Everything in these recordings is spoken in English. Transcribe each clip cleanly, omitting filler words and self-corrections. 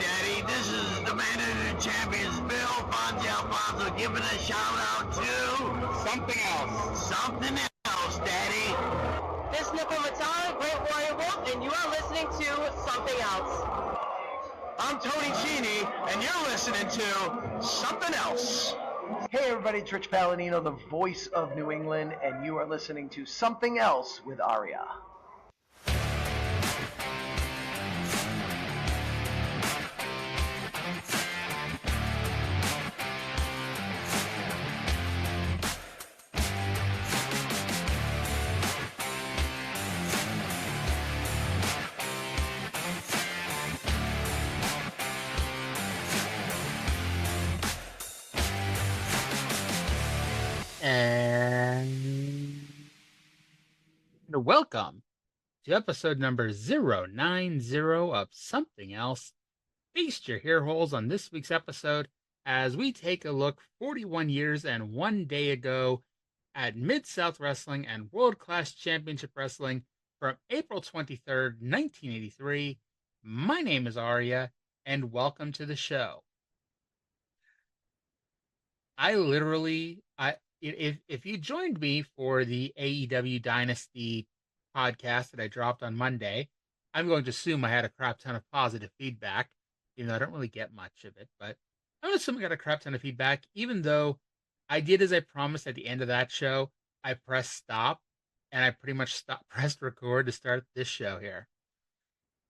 Daddy. This is the man of the champions, Bill Fonzie Alfonso, giving a shout out to Something else. something else, Daddy. This is Nickel Matara, Great Warrior Wolf, and you are listening to Something Else. I'm Tony Cini, and you're listening to something else. Hey everybody, it's Rich Palladino, the voice of New England, and you are listening to Something Else with Arya. And welcome to episode number 090 of Something Else. Feast your ear holes on this week's episode as we take a look 41 years and 1 day ago at Mid-South Wrestling and World Class Championship Wrestling from April 23rd, 1983. My name is Arya, and welcome to the show. If you joined me for the AEW Dynasty podcast that I dropped on Monday, I'm going to assume I had a crap ton of positive feedback, even though I don't really get much of it, but I'm assuming I got a crap ton of feedback, even though I did as I promised at the end of that show. I pressed stop, and I pretty much pressed record to start this show here.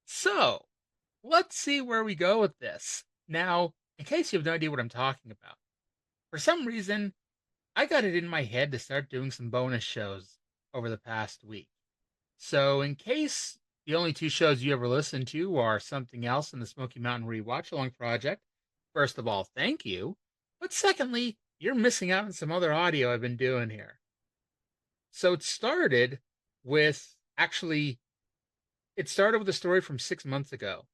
So, let's see where we go with this. Now, in case you have no idea what I'm talking about, for some reason, I got it in my head to start doing some bonus shows over the past week. So in case the only two shows you ever listen to are Something Else and the Smoky Mountain Rewatch Along Project, first of all, thank you. But secondly, you're missing out on some other audio I've been doing here. So it started with a story from 6 months ago.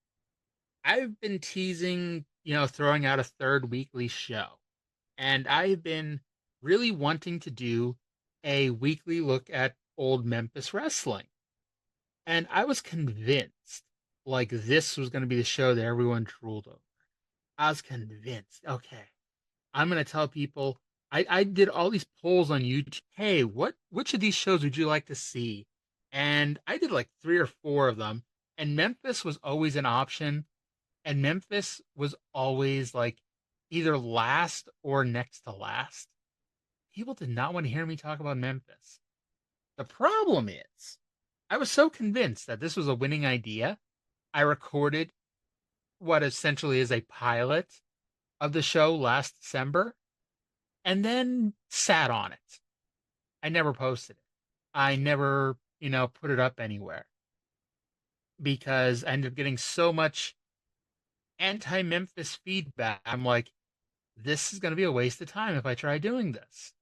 I've been teasing, throwing out a third weekly show. And I've been really wanting to do a weekly look at old Memphis wrestling. And I was convinced, this was going to be the show that everyone drooled over. I was convinced, okay, I'm going to tell people, I did all these polls on YouTube, hey, which of these shows would you like to see? And I did 3 or 4 of them, and Memphis was always an option, and Memphis was always either last or next to last. People did not want to hear me talk about Memphis. The problem is, I was so convinced that this was a winning idea, I recorded what essentially is a pilot of the show last December, and then sat on it. I never posted it. I never, put it up anywhere. Because I ended up getting so much anti-Memphis feedback. I'm like, this is going to be a waste of time if I try doing this.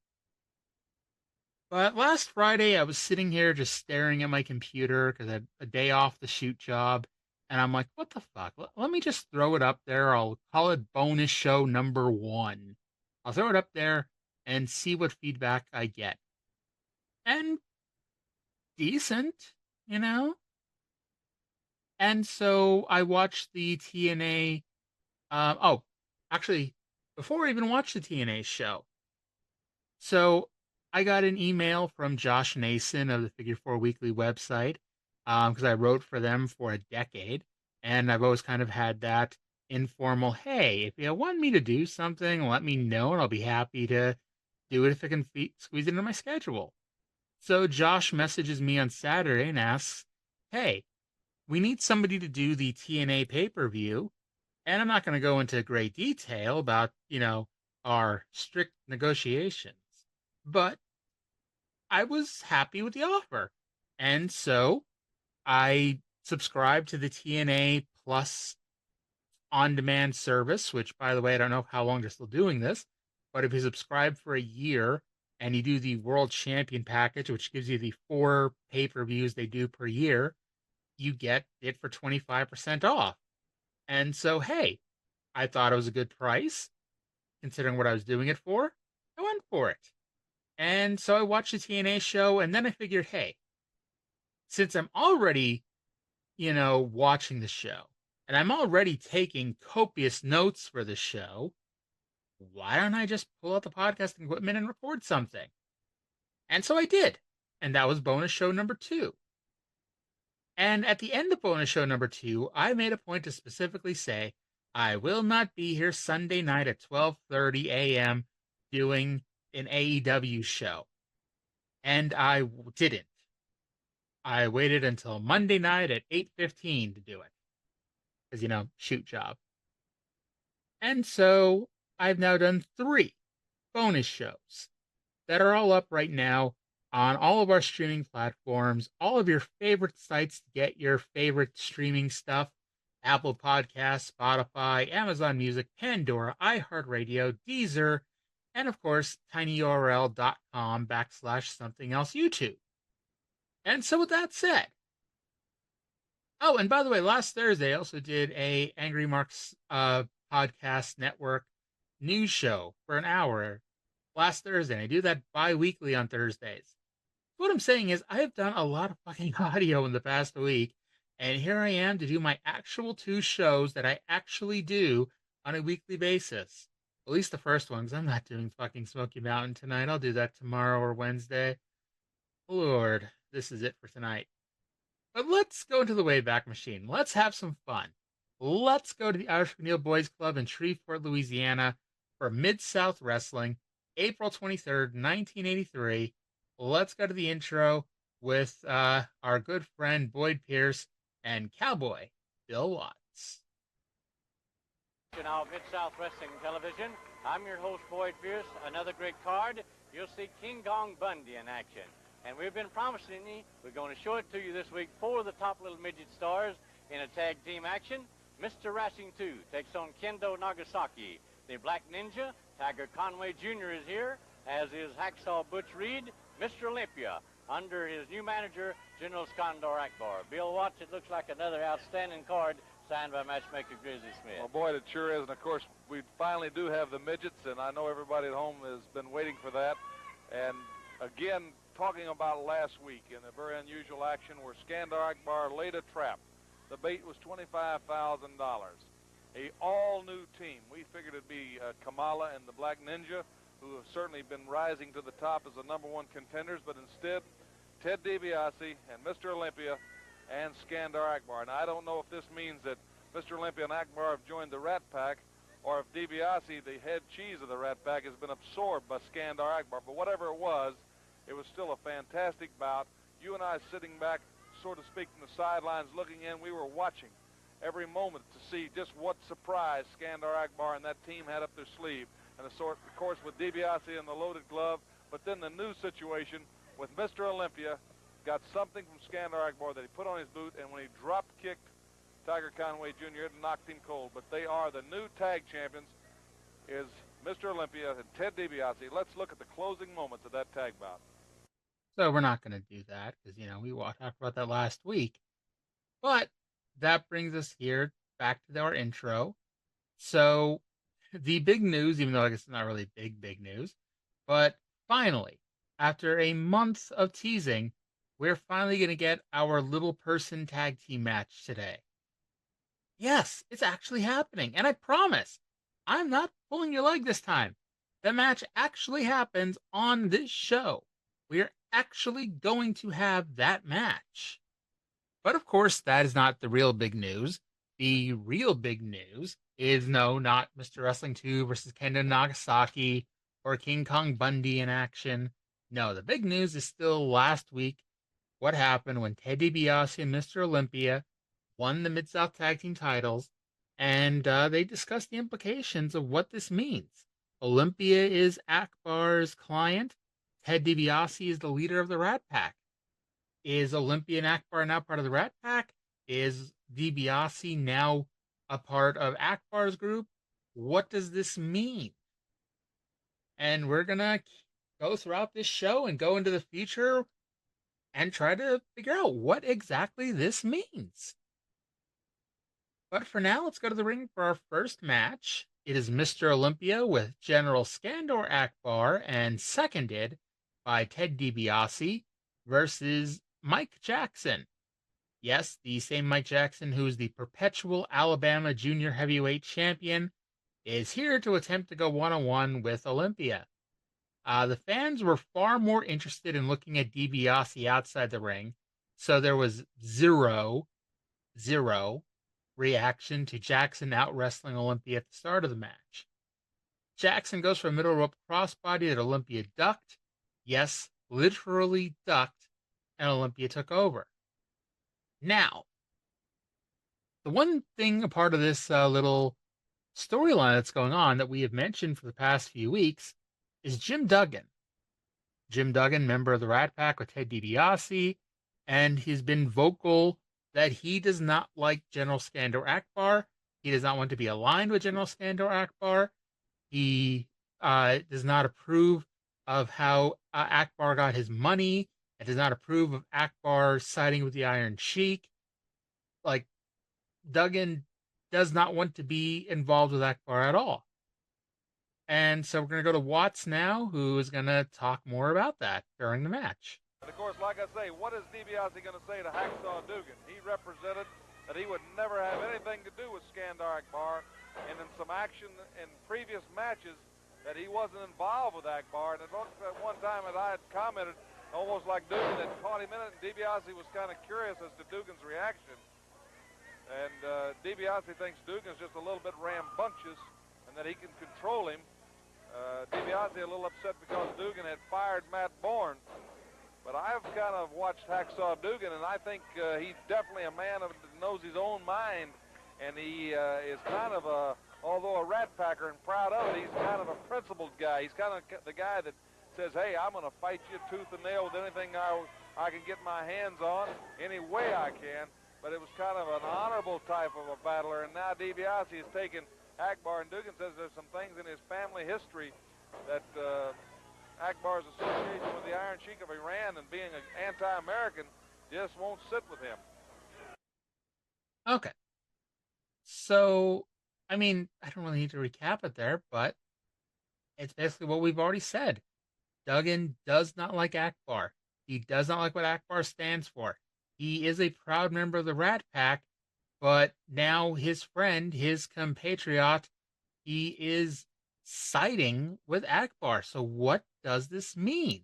But last Friday, I was sitting here just staring at my computer because I had a day off the shoot job. And I'm like, what the fuck? Let me just throw it up there. I'll call it bonus show number 1. I'll throw it up there and see what feedback I get. And decent, And so I watched the TNA. Before I even watched the TNA show. So I got an email from Josh Nason of the Figure 4 Weekly website, because I wrote for them for a decade, and I've always kind of had that informal, hey, if you want me to do something, let me know, and I'll be happy to do it if I can squeeze it into my schedule. So Josh messages me on Saturday and asks, hey, we need somebody to do the TNA pay-per-view, and I'm not going to go into great detail about, our strict negotiations, but I was happy with the offer. And so I subscribed to the TNA Plus on-demand service, which, by the way, I don't know how long they're still doing this, but if you subscribe for a year and you do the World Champion package, which gives you the 4 pay-per-views they do per year, you get it for 25% off. And so, hey, I thought it was a good price, considering what I was doing it for. I went for it. And so I watched the TNA show, and then I figured, hey, since I'm already, watching the show, and I'm already taking copious notes for the show. Why don't I just pull out the podcasting equipment and record something? And so I did. And that was bonus show number 2. And at the end of bonus show number 2, I made a point to specifically say, I will not be here Sunday night at 12:30 a.m. doing an AEW show. And I didn't. I waited until Monday night at 8:15 to do it. Because, shoot job. And so I've now done 3 bonus shows that are all up right now on all of our streaming platforms, all of your favorite sites to get your favorite streaming stuff: Apple Podcasts, Spotify, Amazon Music, Pandora, iHeartRadio, Deezer, and of course, tinyurl.com/something else YouTube. And so with that said, oh, and by the way, last Thursday I also did a Angry Marks Podcast Network news show for an hour last Thursday. And I do that bi-weekly on Thursdays. What I'm saying is I have done a lot of fucking audio in the past week, and here I am to do my actual 2 shows that I actually do on a weekly basis. At least the first one, because I'm not doing fucking Smoky Mountain tonight. I'll do that tomorrow or Wednesday. Lord, this is it for tonight. But let's go into the Wayback Machine. Let's have some fun. Let's go to the Irish McNeil Boys Club in Shreveport, Louisiana for Mid-South Wrestling, April 23rd, 1983. Let's go to the intro with our good friend Boyd Pierce and Cowboy Bill Watts. Now, Mid-South Wrestling Television. I'm your host, Boyd Pierce. Another great card. You'll see King Kong Bundy in action. And we've been promising you, we're going to show it to you this week, 4 of the top little midget stars in a tag team action. Mr. Racing 2 takes on Kendo Nagasaki. The Black Ninja, Tiger Conway Jr. is here, as is Hacksaw Butch Reed. Mr. Olympia, under his new manager, General Skandor Akbar. Bill Watts, it looks like another outstanding card signed by matchmaker Grizzly Smith. Well, Boyd, it sure is. And, of course, we finally do have the midgets, and I know everybody at home has been waiting for that. And, again, talking about last week in a very unusual action where Skandor Akbar laid a trap. The bait was $25,000. A all-new team. We figured it'd be Kamala and the Black Ninja, who have certainly been rising to the top as the #1 contenders, but instead, Ted DiBiase and Mr. Olympia and Skandor Akbar. Now, I don't know if this means that Mr. Olympia and Akbar have joined the Rat Pack, or if DiBiase, the head cheese of the Rat Pack, has been absorbed by Skandor Akbar. But whatever it was still a fantastic bout. You and I sitting back, so to speak, from the sidelines looking in, we were watching every moment to see just what surprise Skandor Akbar and that team had up their sleeve. And of course, with DiBiase in the loaded glove, but then the new situation with Mr. Olympia got something from Skandor Akbar that he put on his boot, and when he drop-kicked Tiger Conway Jr., it knocked him cold. But they are the new tag champions, is Mr. Olympia and Ted DiBiase. Let's look at the closing moments of that tag bout. So we're not going to do that because, we talked about that last week. But that brings us here back to our intro. So the big news, even though I guess it's not really big news, but finally, after a month of teasing, we're finally going to get our little person tag team match today. Yes, it's actually happening. And I promise, I'm not pulling your leg this time. The match actually happens on this show. We're actually going to have that match. But of course, that is not the real big news. The real big news is not Mr. Wrestling 2 versus Kendo Nagasaki or King Kong Bundy in action. No, the big news is still last week. What happened when Ted DiBiase and Mr. Olympia won the Mid-South Tag Team titles, and they discussed the implications of what this means. Olympia is Akbar's client. Ted DiBiase is the leader of the Rat Pack. Is Olympia and Akbar now part of the Rat Pack? Is DiBiase now a part of Akbar's group? What does this mean? And we're going to go throughout this show and go into the future and try to figure out what exactly this means. But for now, let's go to the ring for our first match. It is Mr. Olympia with General Skandor Akbar and seconded by Ted DiBiase versus Mike Jackson. Yes, the same Mike Jackson, who is the perpetual Alabama junior heavyweight champion, is here to attempt to go one-on-one with Olympia. The fans were far more interested in looking at DiBiase outside the ring, so there was zero reaction to Jackson out wrestling Olympia at the start of the match. Jackson goes for a middle rope crossbody that Olympia ducked. Yes, literally ducked, and Olympia took over. Now, the one thing, a part of this little storyline that's going on that we have mentioned for the past few weeks is Jim Duggan. Jim Duggan, member of the Rat Pack with Ted DiBiase, and he's been vocal that he does not like General Skandor Akbar. He does not want to be aligned with General Skandor Akbar. He does not approve of how Akbar got his money, and does not approve of Akbar siding with the Iron Sheik. Like, Duggan does not want to be involved with Akbar at all. And so we're going to go to Watts now, who is going to talk more about that during the match. And of course, like I say, what is DiBiase going to say to Hacksaw Duggan? He represented that he would never have anything to do with Skandor Akbar, and in some action in previous matches that he wasn't involved with Akbar. And at one time that I had commented, almost like Duggan had caught him in it, and DiBiase was kind of curious as to Duggan's reaction. And DiBiase thinks Duggan's just a little bit rambunctious and that he can control him. DiBiase a little upset because Duggan had fired Matt Bourne. But I've kind of watched Hacksaw Duggan, and I think he's definitely a man that knows his own mind. And he is kind of a, although a rat packer and proud of it, he's kind of a principled guy. He's kind of the guy that says, hey, I'm going to fight you tooth and nail with anything I can get my hands on, any way I can. But it was kind of an honorable type of a battler. And now DiBiase has taken Akbar, and Duggan says there's some things in his family history that Akbar's association with the Iron Sheik of Iran and being an anti-American just won't sit with him. Okay. So, I mean, I don't really need to recap it there, but it's basically what we've already said. Duggan does not like Akbar. He does not like what Akbar stands for. He is a proud member of the Rat Pack, but now his friend, his compatriot, he is siding with Akbar. So what does this mean?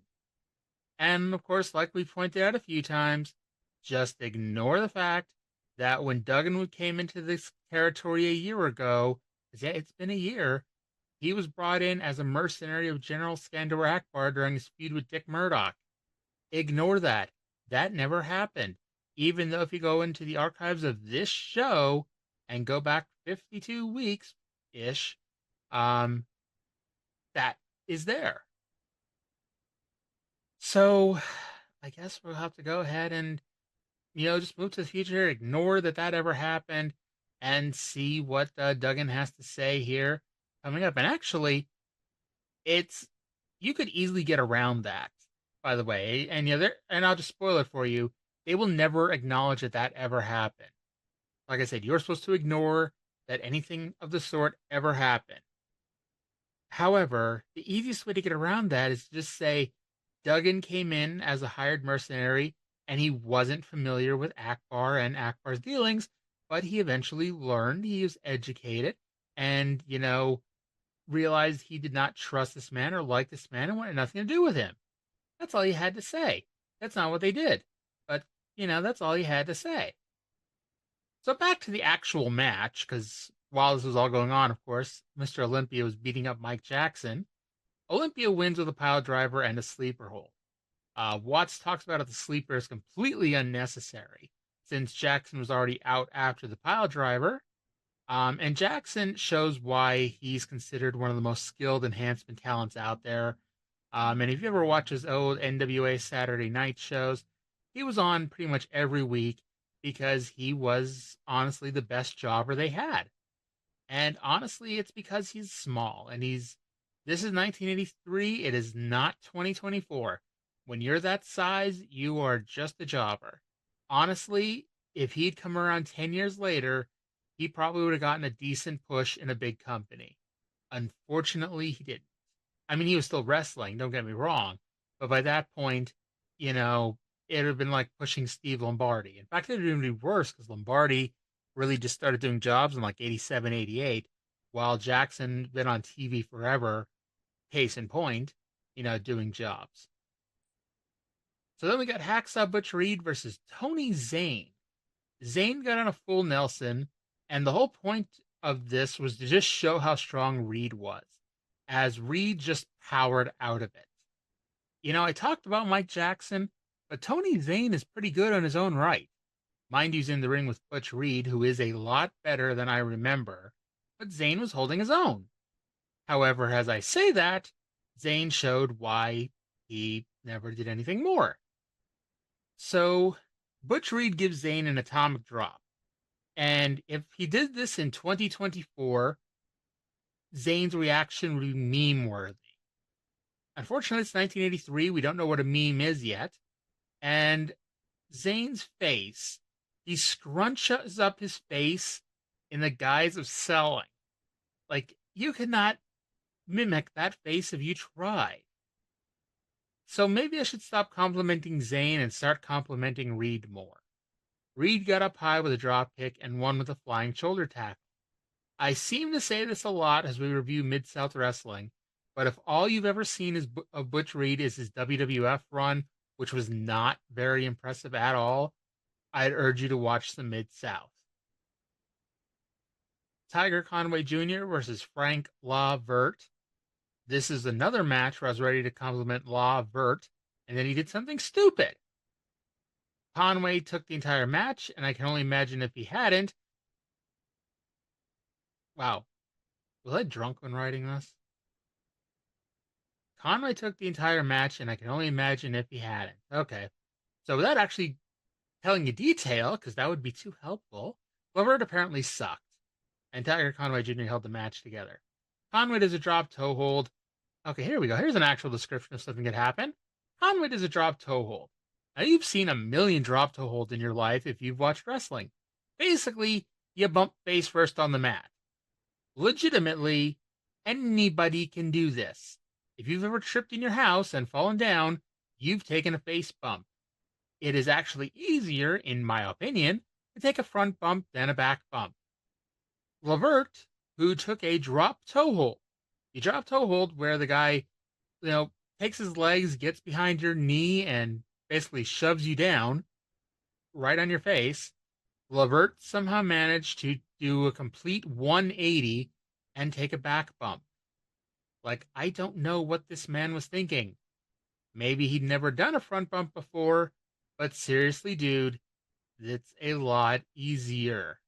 And of course, like we pointed out a few times, just ignore the fact that when Duggan came into this territory a year ago, yeah, it's been a year, he was brought in as a mercenary of General Skandor Akbar during his feud with Dick Murdoch. Ignore that. That never happened. Even though if you go into the archives of this show and go back 52 weeks-ish, that is there. So I guess we'll have to go ahead and, just move to the future, ignore that ever happened, and see what Duggan has to say here coming up. And actually, you could easily get around that, by the way. And and I'll just spoil it for you. They will never acknowledge that ever happened. Like I said, you're supposed to ignore that anything of the sort ever happened. However, the easiest way to get around that is to just say Duggan came in as a hired mercenary and he wasn't familiar with Akbar and Akbar's dealings, but he eventually learned, he was educated, and, realized he did not trust this man or like this man and wanted nothing to do with him. That's all he had to say. That's not what they did. But, that's all he had to say. So back to the actual match, because while this was all going on, of course, Mr. Olympia was beating up Mike Jackson. Olympia wins with a pile driver and a sleeper hold. Watts talks about how the sleeper is completely unnecessary, since Jackson was already out after the pile driver. And Jackson shows why he's considered one of the most skilled enhancement talents out there. And if you ever watch his old NWA Saturday night shows, he was on pretty much every week because he was honestly the best jobber they had. And honestly, it's because he's small and this is 1983. It is not 2024. When you're that size, you are just a jobber. Honestly, if he'd come around 10 years later, he probably would have gotten a decent push in a big company. Unfortunately, he didn't. I mean, he was still wrestling, don't get me wrong. But by that point, it would have been like pushing Steve Lombardi. In fact, it would have been worse because Lombardi really just started doing jobs in like 87, 88, while Jackson been on TV forever, case in point, doing jobs. So then we got Hacksaw Butch Reed versus Tony Zane. Zane got on a full Nelson, and the whole point of this was to just show how strong Reed was, as Reed just powered out of it. I talked about Mike Jackson, but Tony Zane is pretty good on his own right. Mind you's in the ring with Butch Reed, who is a lot better than I remember, but Zane was holding his own. However, as I say that, Zane showed why he never did anything more. So, Butch Reed gives Zane an atomic drop. And if he did this in 2024, Zane's reaction would be meme-worthy. Unfortunately, it's 1983. We don't know what a meme is yet. And Zane's face, he scrunches up his face in the guise of selling. Like, you cannot mimic that face if you tried. So maybe I should stop complimenting Zane and start complimenting Reed more. Reed got up high with a drop kick and won with a flying shoulder tackle. I seem to say this a lot as we review Mid-South Wrestling, but if all you've ever seen of Butch Reed is his WWF run, which was not very impressive at all, I'd urge you to watch the Mid-South. Tiger Conway Jr. versus Frank La Vert. This is another match where I was ready to compliment La Vert, and then he did something stupid. Conway took the entire match, and I can only imagine if he hadn't. Wow. Was I drunk when writing this? Conway took the entire match, and I can only imagine if he hadn't. Okay. So without actually telling you detail, because that would be too helpful, Lavert apparently sucked, and Tiger Conway Jr. held the match together. Conway does a drop toe hold. Okay, here we go. Here's an actual description of something that happened. Conway does a drop toe hold. Now, you've seen a million drop toe holds in your life if you've watched wrestling. Basically, you bump face first on the mat. Legitimately, anybody can do this. If you've ever tripped in your house and fallen down, you've taken a face bump. It is actually easier, in my opinion, to take a front bump than a back bump. Lavert, who took a drop toe hold. You drop toe hold where the guy, takes his legs, gets behind your knee, and basically shoves you down right on your face. Lavert somehow managed to do a complete 180 and take a back bump. Like, I don't know what this man was thinking. Maybe he'd never done a front bump before, but seriously, dude, it's a lot easier.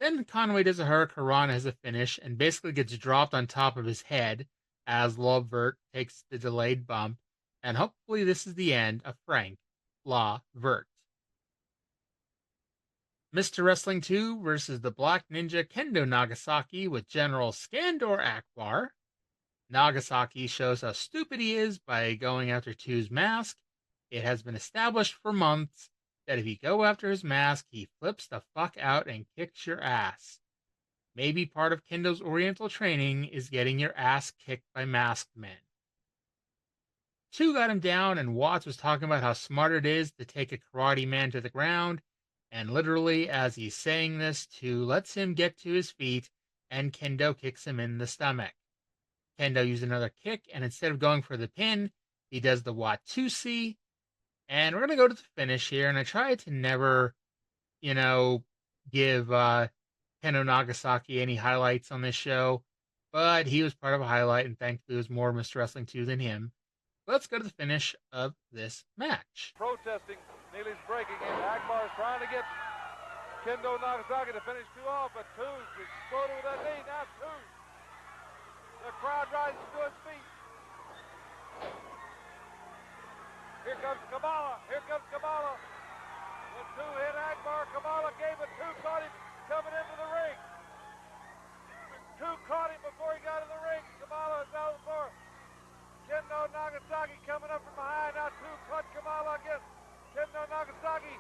Then Conway does a Hurricanrana as a finish and basically gets dropped on top of his head as Lavert takes the delayed bump, and hopefully this is the end of Frank Lavert. Mr. Wrestling 2 versus the Black Ninja Kendo Nagasaki with General Skandor Akbar. Nagasaki shows how stupid he is by going after 2's mask. It has been established for months that if you go after his mask, he flips the fuck out and kicks your ass. Maybe part of Kendo's Oriental training is getting your ass kicked by masked men. 2 got him down, and Watts was talking about how smart it is to take a karate man to the ground, and literally, as he's saying this, 2 lets him get to his feet, and Kendo kicks him in the stomach. Kendo used another kick, and instead of going for the pin, he does the Watusi, and we're going to go to the finish here, and I try to never, give Kendo Nagasaki any highlights on this show, but he was part of a highlight, and thankfully it was more Mr. Wrestling 2 than him. Let's go to the finish of this match. Protesting, Neely's breaking in. Akbar is trying to get Kendo Nagasaki to finish 2 off, but 2's exploded with that knee. Now 2. The crowd rises to its feet. Here comes Kamala. Here comes Kamala. When 2 hit Akbar, Kamala gave it. 2 caught him coming into the ring. 2 caught him before he got in the ring. Kamala is out the floor. Kendo Nagasaki coming up from behind. Now 2 caught Kamala again. Kendo Nagasaki.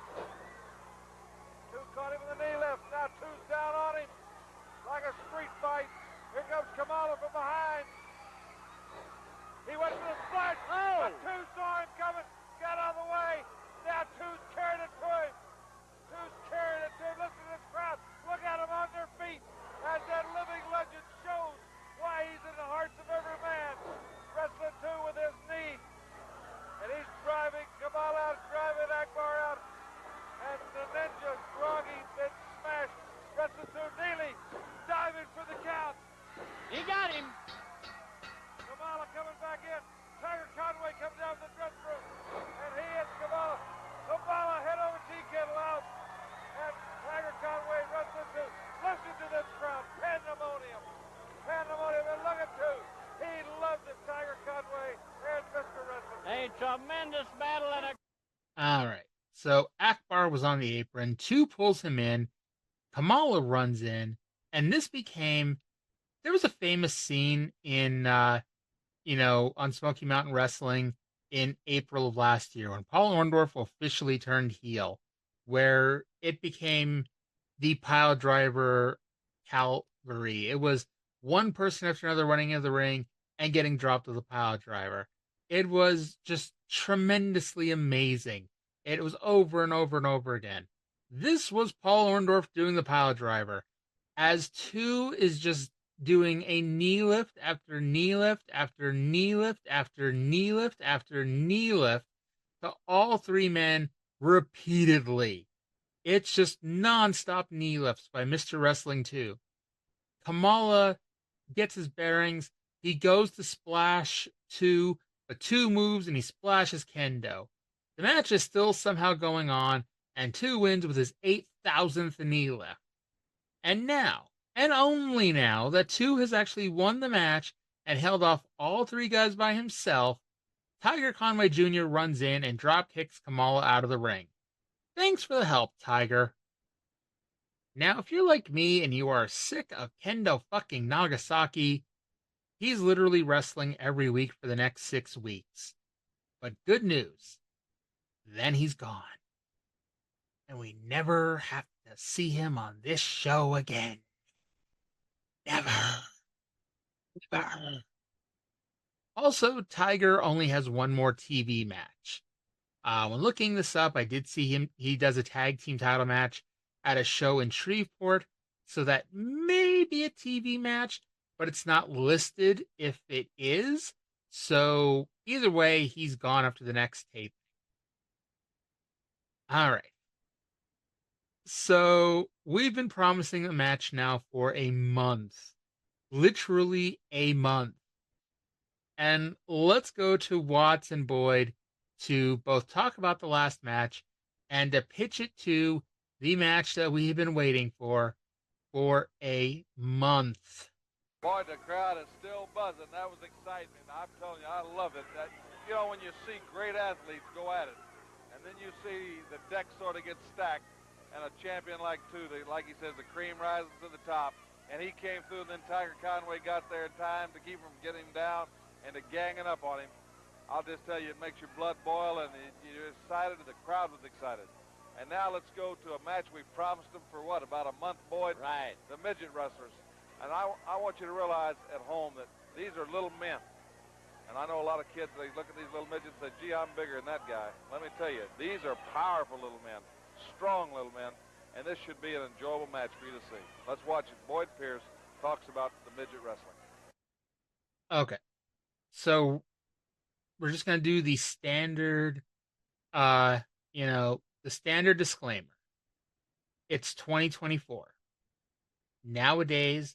2 caught him in the knee lift. Now 2's down on him like a street fight. Here comes Kamala from behind. He went for the splash, but 2 saw him coming, got out of the way. tremendous battle and a... All right. So Akbar was on the apron. 2 pulls him in. Kamala runs in. And this became... There was a famous scene in, on Smoky Mountain Wrestling in April of last year when Paul Orndorff officially turned heel, where it became the pile driver cavalry. It was one person after another running into the ring and getting dropped as a pile driver. It was just tremendously amazing. It was over and over and over again. This was Paul Orndorff doing the pile driver, as 2 is just doing a knee lift after knee lift after knee lift after knee lift after knee lift to all 3 men repeatedly. It's just non-stop knee lifts by Mr. Wrestling 2. Kamala gets his bearings. He goes to splash 2, but 2 moves and he splashes Kendo. The match is still somehow going on, and 2 wins with his 8,000th knee lift. And now, and only now, that 2 has actually won the match and held off all 3 guys by himself, Tiger Conway Jr. runs in and drop kicks Kamala out of the ring. Thanks for the help, Tiger. Now, if you're like me and you are sick of Kendo fucking Nagasaki, he's literally wrestling every week for the next 6 weeks. But good news, then he's gone. And we never have to see him on this show again. Never. Never. Also, Tiger only has 1 more TV match. When looking this up, I did see he does a tag team title match at a show in Shreveport, so that may be a TV match, but it's not listed if it is. So either way, he's gone after the next tape. All right. So we've been promising a match now for a month. Literally a month. And let's go to Watts and Boyd to both talk about the last match and to pitch it to the match that we have been waiting for a month. Boy, the crowd is still buzzing. That was exciting. I'm telling you, I love it. That, when you see great athletes go at it, and then you see the deck sort of get stacked, and a champion like like he says, the cream rises to the top, and he came through, and then Tiger Conway got there in time to keep him from getting down and to ganging up on him. I'll just tell you, it makes your blood boil, and you're excited, and the crowd was excited. And now let's go to a match we promised them for, about a month, Boyd? Right. The midget wrestlers. And I want you to realize at home that these are little men. And I know a lot of kids, they look at these little midgets and say, gee, I'm bigger than that guy. Let me tell you, these are powerful little men, strong little men, and this should be an enjoyable match for you to see. Let's watch it. Boyd Pierce talks about the midget wrestling. Okay. So we're just going to do the standard, the standard disclaimer. It's 2024. Nowadays,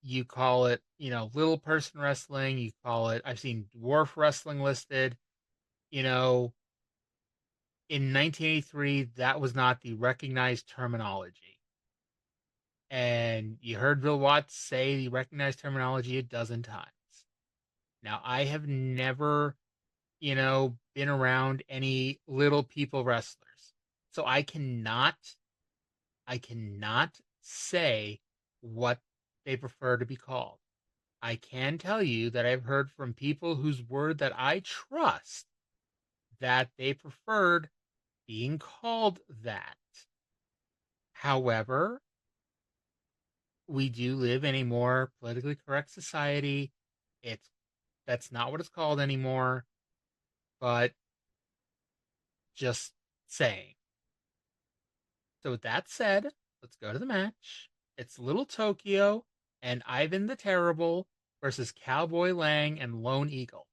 you call it, little person wrestling. You call it, I've seen dwarf wrestling listed. In 1983, that was not the recognized terminology. And you heard Bill Watts say the recognized terminology a dozen times. Now, I have never, been around any little people wrestlers. So I cannot say what they prefer to be called. I can tell you that I've heard from people whose word that I trust that they preferred being called that. However, we do live in a more politically correct society. That's not what it's called anymore, but just saying. So with that said, let's go to the match. It's Little Tokyo and Ivan the Terrible versus Cowboy Lang and Lone Eagle.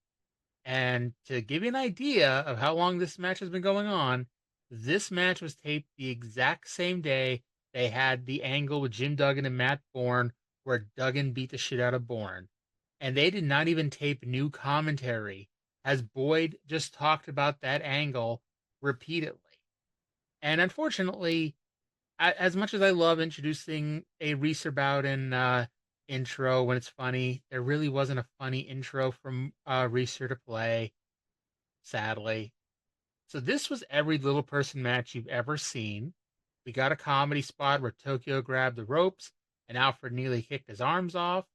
And to give you an idea of how long this match has been going on, this match was taped the exact same day they had the angle with Jim Duggan and Matt Bourne where Duggan beat the shit out of Bourne. And they did not even tape new commentary, as Boyd just talked about that angle repeatedly. And unfortunately, as much as I love introducing a Reeser Bowden intro when it's funny, there really wasn't a funny intro from Reeser to play, sadly. So this was every little person match you've ever seen. We got a comedy spot where Tokyo grabbed the ropes and Alfred Neely kicked his arms off.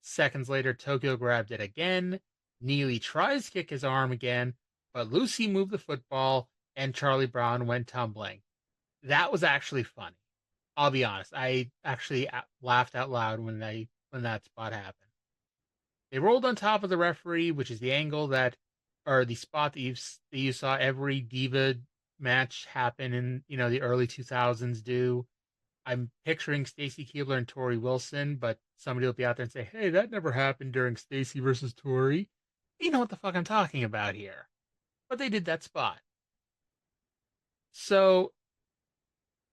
Seconds later, Tokyo grabbed it again. Neely tries to kick his arm again, but Lucy moved the football and Charlie Brown went tumbling. That was actually funny. I'll be honest. I actually laughed out loud when that spot happened. They rolled on top of the referee, which is the angle that, or the spot that you saw every Diva match happen in the early 2000s do. I'm picturing Stacy Keibler and Tori Wilson, but somebody will be out there and say, "Hey, that never happened during Stacy versus Tori." You know what the fuck I'm talking about here. But they did that spot. So,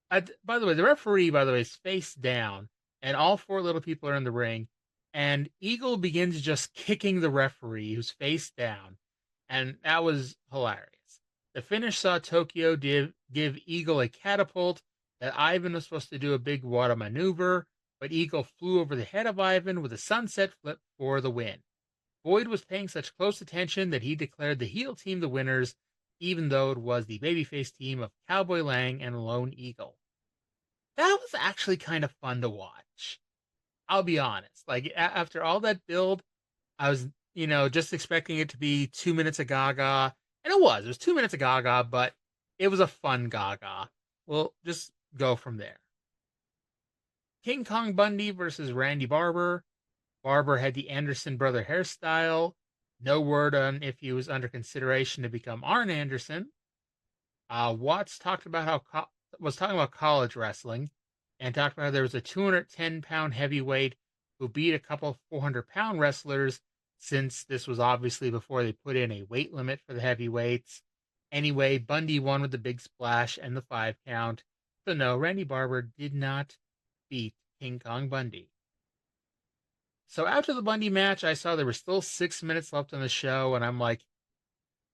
by the way, the referee, is face down, and all four little people are in the ring, and Eagle begins just kicking the referee, who's face down, and that was hilarious. The finish saw Tokyo give Eagle a catapult that Ivan was supposed to do a big water maneuver, but Eagle flew over the head of Ivan with a sunset flip for the win. Boyd was paying such close attention that he declared the heel team the winners, even though it was the babyface team of Cowboy Lang and Lone Eagle. That was actually kind of fun to watch. I'll be honest. Like, after all that build, I was, just expecting it to be 2 minutes of Gaga. And it was. It was 2 minutes of Gaga, but it was a fun Gaga. We'll just go from there. King Kong Bundy versus Randy Barber. Barber had the Anderson brother hairstyle. No word on if he was under consideration to become Arn Anderson. Watts talked about was talking about college wrestling and talked about how there was a 210-pound heavyweight who beat a couple 400-pound wrestlers, since this was obviously before they put in a weight limit for the heavyweights. Anyway, Bundy won with the big splash and the 5 count. So no, Randy Barber did not beat King Kong Bundy. So after the Bundy match, I saw there were still 6 minutes left on the show, and I'm like,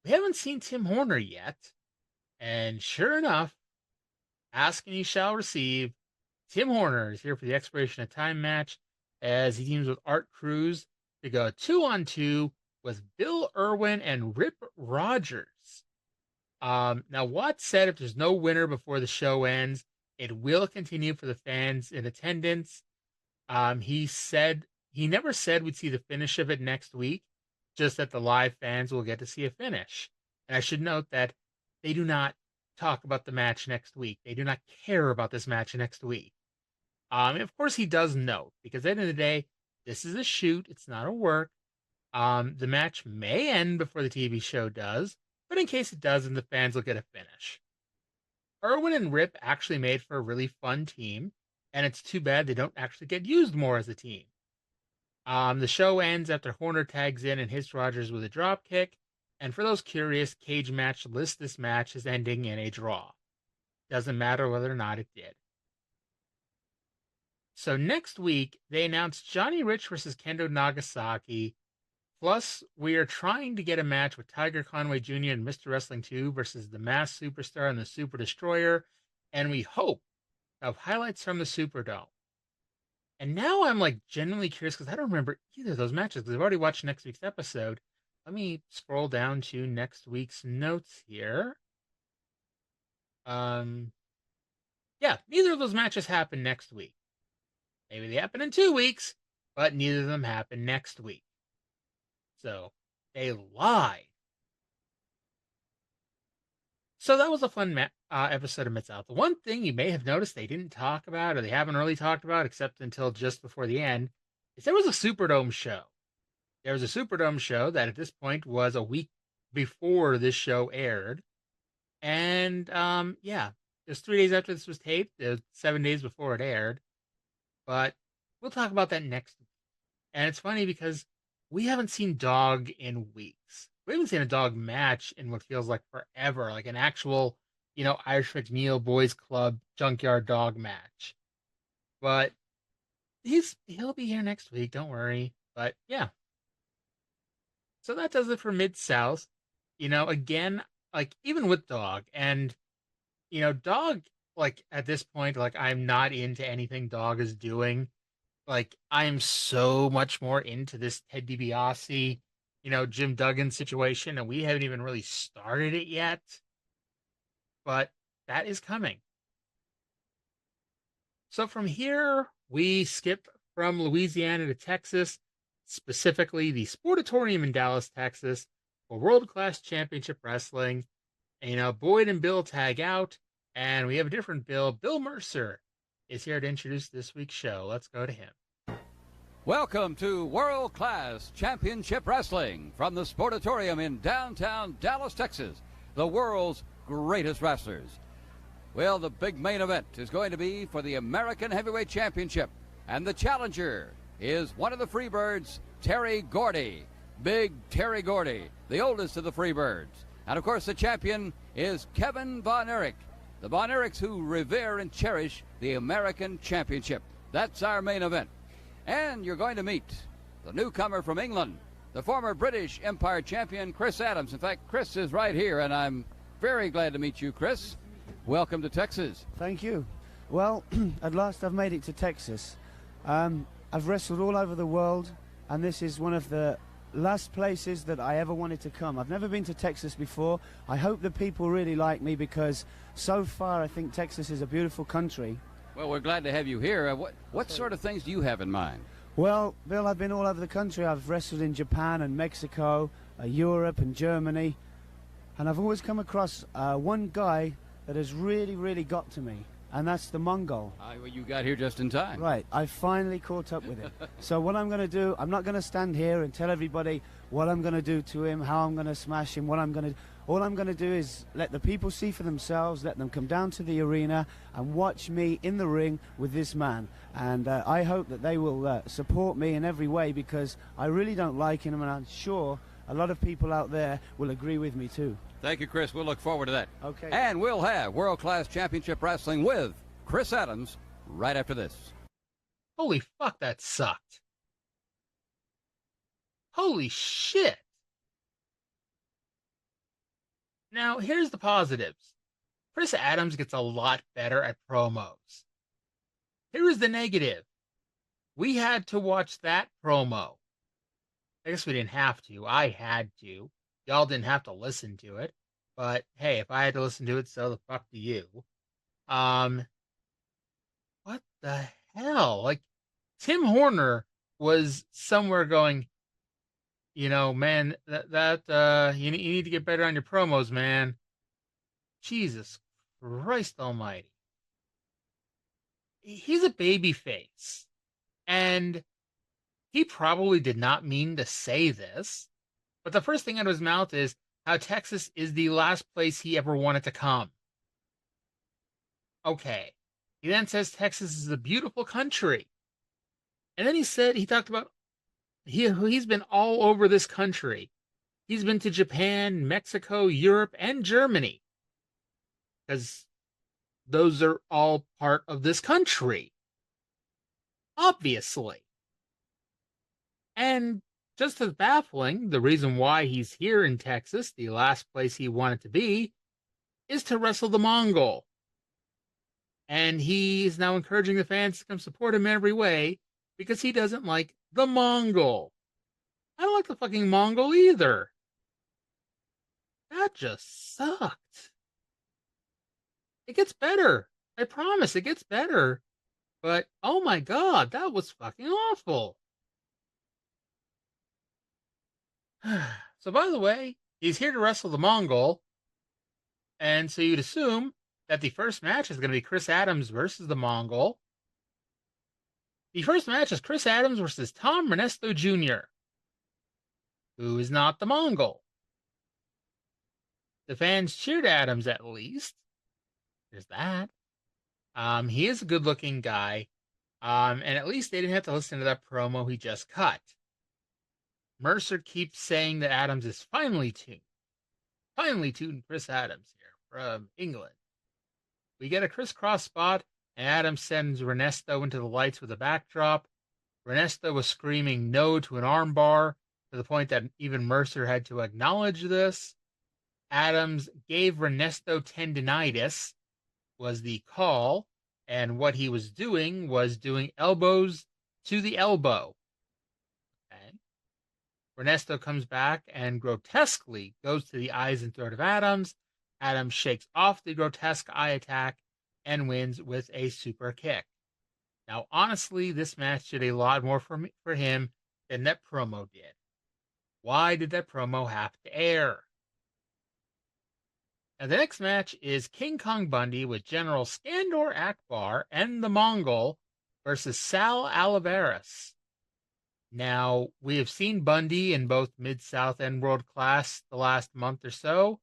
we haven't seen Tim Horner yet. And sure enough, ask and you shall receive. Tim Horner is here for the expiration of time match as he teams with Art Cruz to go 2-on-2 with Bill Irwin and Rip Rogers. Now, Watts said if there's no winner before the show ends, it will continue for the fans in attendance. He never said we'd see the finish of it next week, just that the live fans will get to see a finish. And I should note that they do not talk about the match next week. They do not care about this match next week. Of course, he does note, because at the end of the day, this is a shoot. It's not a work. The match may end before the TV show does, but in case it doesn't, the fans will get a finish. Irwin and Rip actually made for a really fun team, and it's too bad they don't actually get used more as a team. The show ends after Horner tags in and hits Rogers with a drop kick, and for those curious, Cage Match lists this match as ending in a draw. Doesn't matter whether or not it did. So next week, they announced Johnny Rich versus Kendo Nagasaki. Plus, we are trying to get a match with Tiger Conway Jr. and Mr. Wrestling 2 versus the Masked Superstar and the Super Destroyer. And we hope to have highlights from the Superdome. And now I'm genuinely curious because I don't remember either of those matches because I've already watched next week's episode. Let me scroll down to next week's notes here. Yeah, neither of those matches happen next week. Maybe they happen in 2 weeks, but neither of them happen next week. So, they lied. So that was a fun episode of Mid-South. The one thing you may have noticed they didn't talk about, or they haven't really talked about, except until just before the end, is there was a Superdome show. There was a Superdome show that at this point was a week before this show aired. And, yeah, it was 3 days after this was taped. It was 7 days before it aired. But we'll talk about that next week. And it's funny because we haven't seen Dog in weeks. We haven't seen a Dog match in what feels like forever, like an actual, Irish McNeil Boys Club Junkyard Dog match. But he'll be here next week, don't worry. But yeah. So that does it for Mid-South. Again, even with Dog, and, Dog, at this point, I'm not into anything Dog is doing. I am so much more into this Ted DiBiase, Jim Duggan situation, and we haven't even really started it yet. but that is coming. So from here, we skip from Louisiana to Texas, specifically the Sportatorium in Dallas, Texas, for World Class Championship Wrestling. And, Boyd and Bill tag out, and we have a different Bill. Bill Mercer is here to introduce this week's show. Let's go to him. Welcome to World Class Championship Wrestling from the Sportatorium in downtown Dallas, Texas, the world's greatest wrestlers. Well, the big main event is going to be for the American Heavyweight Championship, and the challenger is one of the Freebirds, Terry Gordy. Big Terry Gordy, the oldest of the Freebirds. And, of course, the champion is Kevin Von Erich, the Von Erichs who revere and cherish the American Championship. That's our main event. And you're going to meet the newcomer from England, the former British Empire champion, Chris Adams. In fact, Chris is right here, and I'm very glad to meet you, Chris. Welcome to Texas. Thank you. Well, at last I've made it to Texas. I've wrestled all over the world, and this is one of the last places that I ever wanted to come. I've never been to Texas before. I hope the people really like me, because so far I think Texas is a beautiful country. Well, we're glad to have you here. What sort of things do you have in mind? Well, Bill, I've been all over the country. I've wrestled in Japan and Mexico, Europe and Germany, and I've always come across one guy that has really, really got to me, and that's the Mongol. Well, you got here just in time. Right, I finally caught up with him. So what I'm going to do, I'm not going to stand here and tell everybody what I'm going to do to him, how I'm going to smash him, what I'm going to... All I'm going to do is let the people see for themselves, let them come down to the arena and watch me in the ring with this man. And I hope that they will support me in every way, because I really don't like him, and I'm sure a lot of people out there will agree with me too. Thank you, Chris. We'll look forward to that. Okay. And we'll have World Class Championship Wrestling with Chris Adams right after this. Holy fuck, that sucked. Holy shit. Now, here's the positives. Chris Adams gets a lot better at promos. Here is the negative. We had to watch that promo. I guess we didn't have to. I had to. Y'all didn't have to listen to it. But, hey, if I had to listen to it, so the fuck do you. What the hell? Like, Tim Horner was somewhere going, man, you need to get better on your promos, man. Jesus Christ almighty. He's a baby face. And he probably did not mean to say this, but the first thing out of his mouth is how Texas is the last place he ever wanted to come. Okay. He then says Texas is a beautiful country. And then he talked about he's been all over this country. He's been to Japan, Mexico, Europe, and Germany, because those are all part of this country. Obviously. And just as baffling, the reason why he's here in Texas, the last place he wanted to be, is to wrestle the Mongol. And he's now encouraging the fans to come support him in every way, because he doesn't like the Mongol. I don't like the fucking Mongol either. That just sucked. It gets better. I promise it gets better. But, oh my god, that was fucking awful. So, by the way, he's here to wrestle the Mongol. And so you'd assume that the first match is going to be Chris Adams versus the Mongol. The first match is Chris Adams versus Tom Renesto Jr., who is not the Mongol. The fans cheered Adams, at least. There's that. He is a good-looking guy. And at least they didn't have to listen to that promo he just cut. Mercer keeps saying that Adams is finely tuned. Finely tuned Chris Adams here from England. We get a crisscross spot, and Adams sends Renesto into the lights with a backdrop. Renesto was screaming no to an armbar, to the point that even Mercer had to acknowledge this. Adams gave Renesto tendinitis, was the call, and what he was doing was doing elbows to the elbow. Okay. Renesto comes back and grotesquely goes to the eyes and throat of Adams. Adams shakes off the grotesque eye attack and wins with a super kick. Now, honestly, this match did a lot more for him than that promo did. Why did that promo have to air? Now, the next match is King Kong Bundy with General Skandor Akbar and the Mongol versus Sal Oliveras. Now, we have seen Bundy in both Mid-South and World Class the last month or so.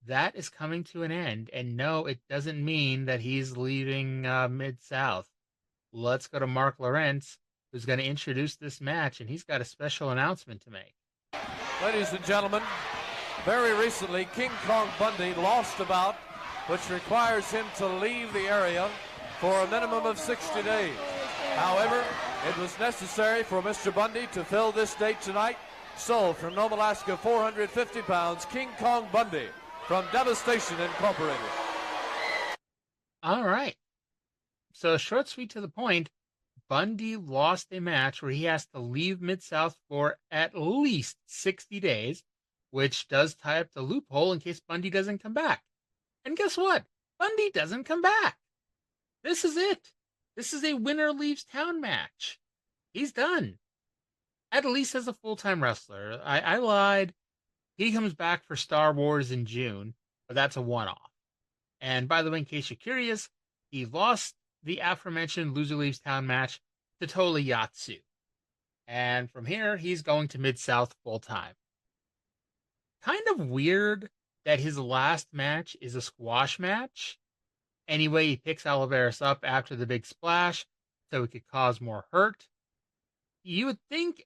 That is coming to an end. And no, it doesn't mean that he's leaving Mid-South. Let's go to Mark Lawrence, who's going to introduce this match, and he's got a special announcement to make. Ladies and gentlemen, very recently, King Kong Bundy lost a bout, which requires him to leave the area for a minimum of 60 days. However, it was necessary for Mr. Bundy to fill this date tonight. So, from Nome, Alaska, 450 pounds, King Kong Bundy from Devastation Incorporated. All right. So, short, sweet, to the point, Bundy lost a match where he has to leave Mid-South for at least 60 days, which does tie up the loophole in case Bundy doesn't come back. And guess what? Bundy doesn't come back. This is it. This is a winner leaves town match. He's done. At least as a full-time wrestler. I lied. He comes back for Star Wars in June, but that's a one-off. And by the way, in case you're curious, he lost the aforementioned loser leaves town match to Tola Yatsu. And from here, he's going to Mid-South full-time. Kind of weird that his last match is a squash match. Anyway, he picks Oliveras up after the big splash so it could cause more hurt. You would think,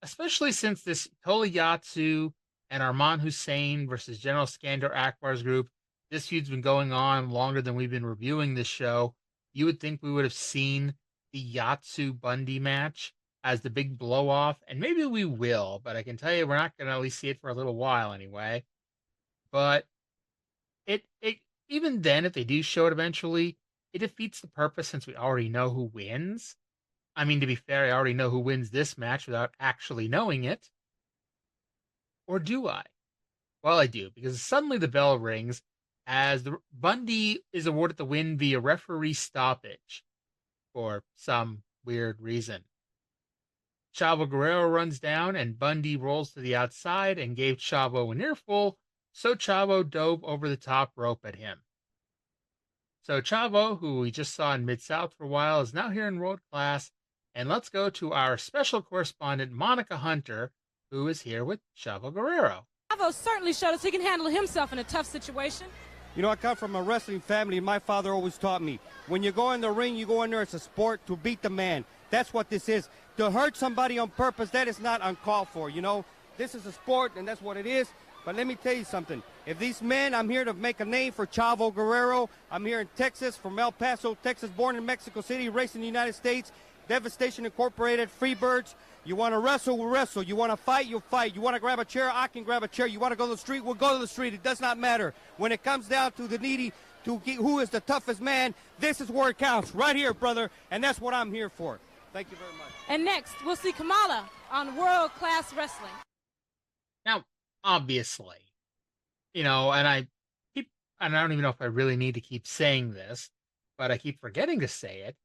especially since this Tola Yatsu and Arman Hussein versus General Skandor Akbar's group, this feud's been going on longer than we've been reviewing this show. You would think we would have seen the Yatsu Bundy match as the big blow-off, and maybe we will, but I can tell you we're not going to at least see it for a little while anyway. But it even then, if they do show it eventually, it defeats the purpose since we already know who wins. I mean, to be fair, I already know who wins this match without actually knowing it. Or do I? Well, I do, because suddenly the bell rings as the Bundy is awarded the win via referee stoppage for some weird reason. Chavo Guerrero runs down and Bundy rolls to the outside and gave Chavo an earful, so Chavo dove over the top rope at him. So Chavo, who we just saw in Mid-South for a while, is now here in World Class, and let's go to our special correspondent, Monica Hunter, who is here with Chavo Guerrero. Chavo certainly showed us he can handle himself in a tough situation. You know, I come from a wrestling family, and my father always taught me, when you go in the ring, you go in there, it's a sport to beat the man. That's what this is. To hurt somebody on purpose, that is not uncalled for, you know. This is a sport, and that's what it is. But let me tell you something. If these men, I'm here to make a name for Chavo Guerrero. I'm here in Texas, from El Paso, Texas, born in Mexico City, raised in the United States. Devastation Incorporated, Freebirds. You want to wrestle, we'll wrestle. You want to fight, you'll fight. You want to grab a chair, I can grab a chair. You want to go to the street, we'll go to the street. It does not matter. When it comes down to the needy, to who is the toughest man, this is where it counts. Right here, brother. And that's what I'm here for. Thank you very much. And next, we'll see Kamala on World Class Wrestling. Now, obviously, and I don't even know if I really need to keep saying this, but I keep forgetting to say it.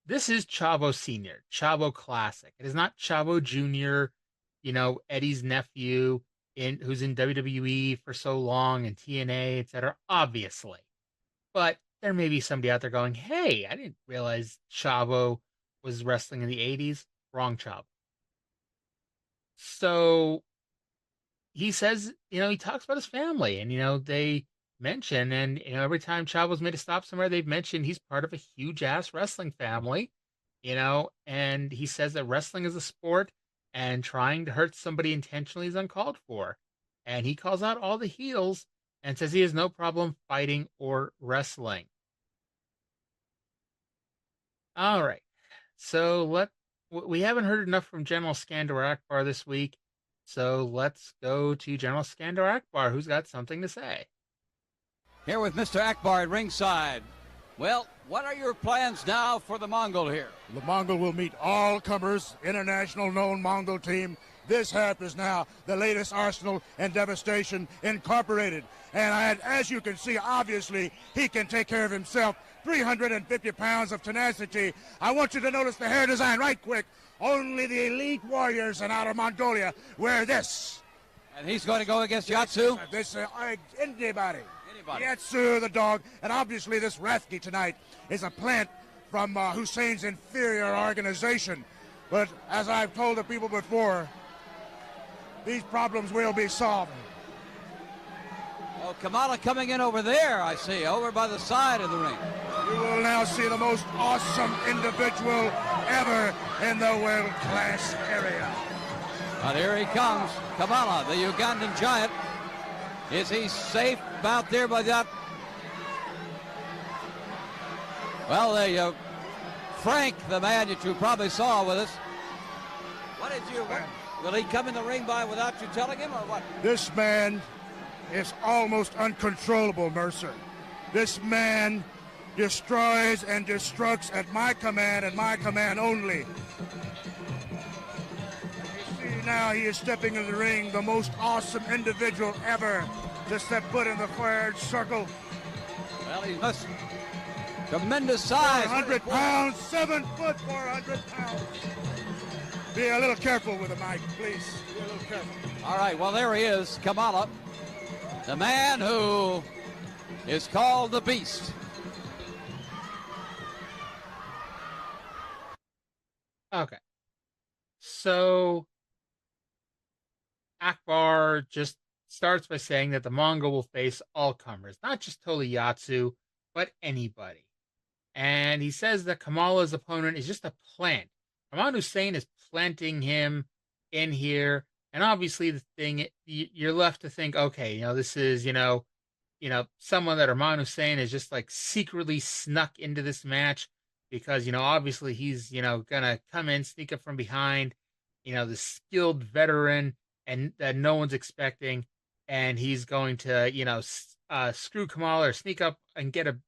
This is Chavo Sr., Chavo Classic. It is not Chavo Jr., Eddie's nephew, who's in WWE for so long and TNA, etc., obviously. But there may be somebody out there going, hey, I didn't realize Chavo was wrestling in the 80s. Wrong Chavo. So he says, he talks about his family, and, they mention, and, every time Chavo's made a stop somewhere, they've mentioned he's part of a huge-ass wrestling family, and he says that wrestling is a sport, and trying to hurt somebody intentionally is uncalled for. And he calls out all the heels and says he has no problem fighting or wrestling. All right. So we haven't heard enough from General Skandor Akbar this week, so let's go to General Skandor Akbar, who's got something to say. Here with Mr. Akbar at ringside. Well, what are your plans now for the Mongol here? The Mongol will meet all comers, international known Mongol team, This half is now the latest arsenal and devastation incorporated. And as you can see, obviously, he can take care of himself. 350 pounds of tenacity. I want you to notice the hair design right quick. Only the elite warriors in outer Mongolia wear this. And he's going to go against Yatsu? Anybody. Yatsu, the dog. And obviously this Rathke tonight is a plant from Hussein's inferior organization. But as I've told the people before, these problems will be solved. Oh, Kamala coming in over there, I see, over by the side of the ring. You will now see the most awesome individual ever in the world-class area. But here he comes, Kamala, the Ugandan giant. Is he safe out there by that? Well, Frank, the man that you probably saw with us. Will he come in the ring without you telling him, or what? This man is almost uncontrollable, Mercer. This man destroys and destructs at my command and my command only. You see now he is stepping in the ring, the most awesome individual ever to step foot in the squared circle. Well, he must. Tremendous size. 400 pounds, 7 foot, 400 pounds. Be a little careful with the mic, please. Be a little careful. All right, well, there he is, Kamala, the man who is called the Beast. Okay. So Akbar just starts by saying that the Mongol will face all comers, not just Tolyatsu, but anybody. And he says that Kamala's opponent is just a plant. Rahman Hussein is planting him in here. And obviously the thing, you're left to think, okay, this is, someone that Rahman Hussein is just like secretly snuck into this match because, obviously he's, going to come in, sneak up from behind, the skilled veteran and that no one's expecting. And he's going to, screw Kamala or sneak up and get a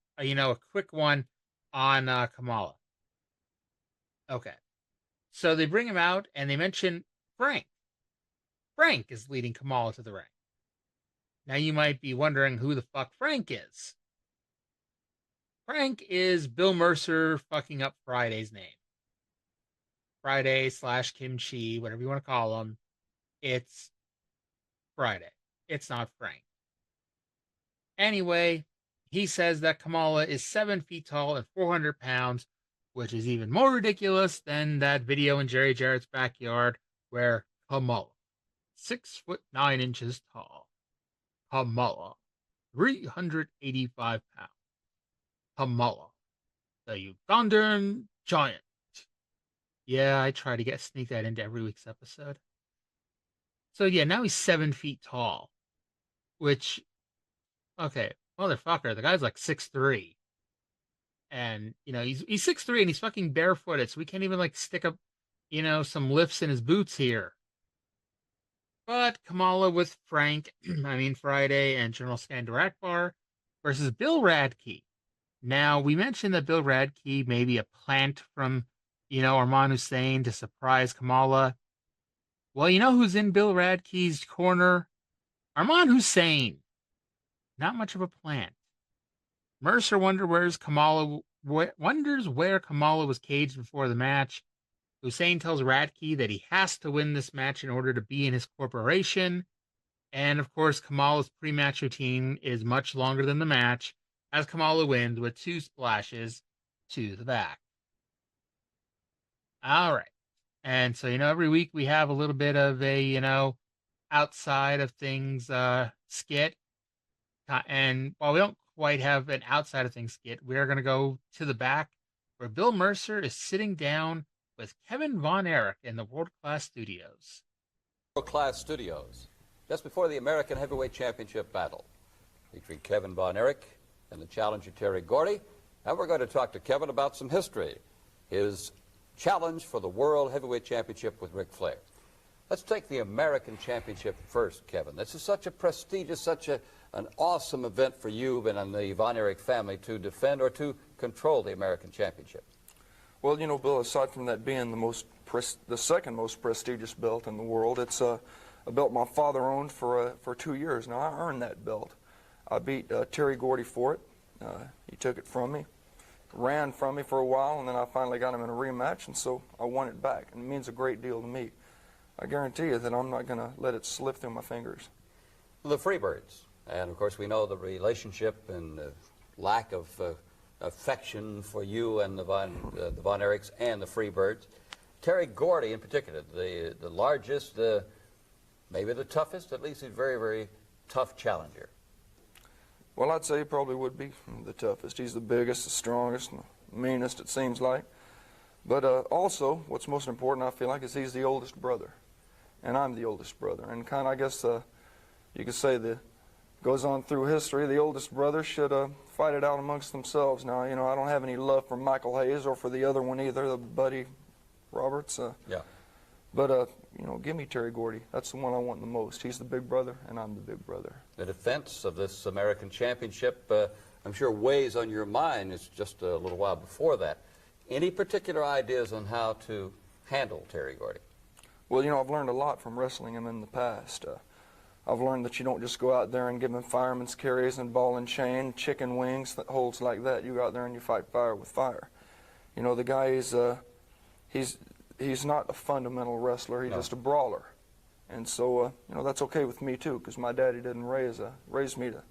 quick one on Kamala. Okay. So they bring him out and they mention Frank. Frank is leading Kamala to the ring. Now you might be wondering who the fuck Frank is. Frank is Bill Mercer fucking up Friday's name. Friday / Kimchi, whatever you want to call him. It's Friday. It's not Frank. Anyway, he says that Kamala is 7 feet tall and 400 pounds, which is even more ridiculous than that video in Jerry Jarrett's backyard where Kamala, 6 foot 9 inches tall. Kamala, 385 pounds. Kamala, the Ugandan giant. Yeah, I try to sneak that into every week's episode. So yeah, now he's 7 feet tall, which, okay, motherfucker, the guy's like 6'3". And, he's 6'3" and he's fucking barefooted, so we can't even stick up, some lifts in his boots here. But Kamala with Friday and General Skandor Akbar versus Bill Radke. Now, we mentioned that Bill Radke may be a plant from, Arman Hussein to surprise Kamala. Well, who's in Bill Radke's corner? Arman Hussein. Not much of a plant. Mercer wonders where Kamala was caged before the match. Hussein tells Radke that he has to win this match in order to be in his corporation. And of course, Kamala's pre-match routine is much longer than the match, as Kamala wins with 2 splashes to the back. All right. And so, every week we have a little bit of a, outside of things skit. And while we don't quite have an outside of things skit, we're going to go to the back where Bill Mercer is sitting down with Kevin Von Erich in the World Class Studios. World Class Studios, just before the American Heavyweight Championship battle, featuring Kevin Von Erich and the challenger Terry Gordy. And we're going to talk to Kevin about some history, his challenge for the World Heavyweight Championship with Ric Flair. Let's take the American Championship first, Kevin. This is such a prestigious, an awesome event for you and the Von Erich family to defend or to control the American Championship. Well, you know, Bill, aside from that being the second most prestigious belt in the world, it's a belt my father owned for 2 years. Now, I earned that belt. I beat Terry Gordy for it. He took it from me, ran from me for a while, and then I finally got him in a rematch, and so I won it back. And it means a great deal to me. I guarantee you that I'm not going to let it slip through my fingers. The Freebirds, and of course we know the relationship and lack of affection for you and the Von Erichs and the Freebirds. Terry Gordy in particular, the largest, maybe the toughest, at least a very, very tough challenger. Well, I'd say he probably would be the toughest. He's the biggest, the strongest, and the meanest, it seems like. But also, what's most important, I feel like, is he's the oldest brother. And I'm the oldest brother. And kind of, I guess, you could say goes on through history, the oldest brothers should fight it out amongst themselves. Now, you know, I don't have any love for Michael Hayes or for the other one either, the Buddy Roberts. Yeah. But, you know, give me Terry Gordy. That's the one I want the most. He's the big brother, and I'm the big brother. The defense of this American Championship, I'm sure, weighs on your mind. It's just a little while before that. Any particular ideas on how to handle Terry Gordy? Well, you know, I've learned a lot from wrestling him in the past. I've learned that you don't just go out there and give him fireman's carries and ball and chain, chicken wings, holds like that. You go out there and you fight fire with fire. You know, the guy is, he's not a fundamental wrestler. He's just a brawler. And so, you know, that's okay with me, too, because my daddy didn't raise me to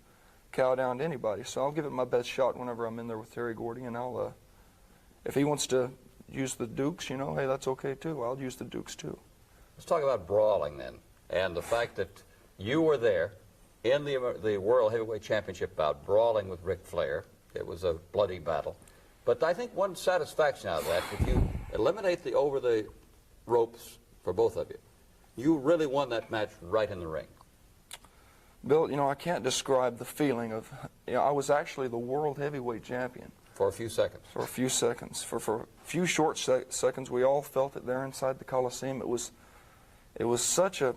cow down to anybody. So I'll give it my best shot whenever I'm in there with Terry Gordy, and I'll, if he wants to use the Dukes, you know, hey, that's okay, too. I'll use the Dukes, too. Let's talk about brawling, then, and the fact that you were there in the World Heavyweight Championship bout, brawling with Ric Flair. It was a bloody battle. But I think one satisfaction out of that, if you eliminate the over the ropes for both of you, you really won that match right in the ring. Bill, you know, I can't describe the feeling of, you know, I was actually the World Heavyweight Champion. For a few seconds. For a few seconds. For a few short seconds, we all felt it there inside the Coliseum. It was such a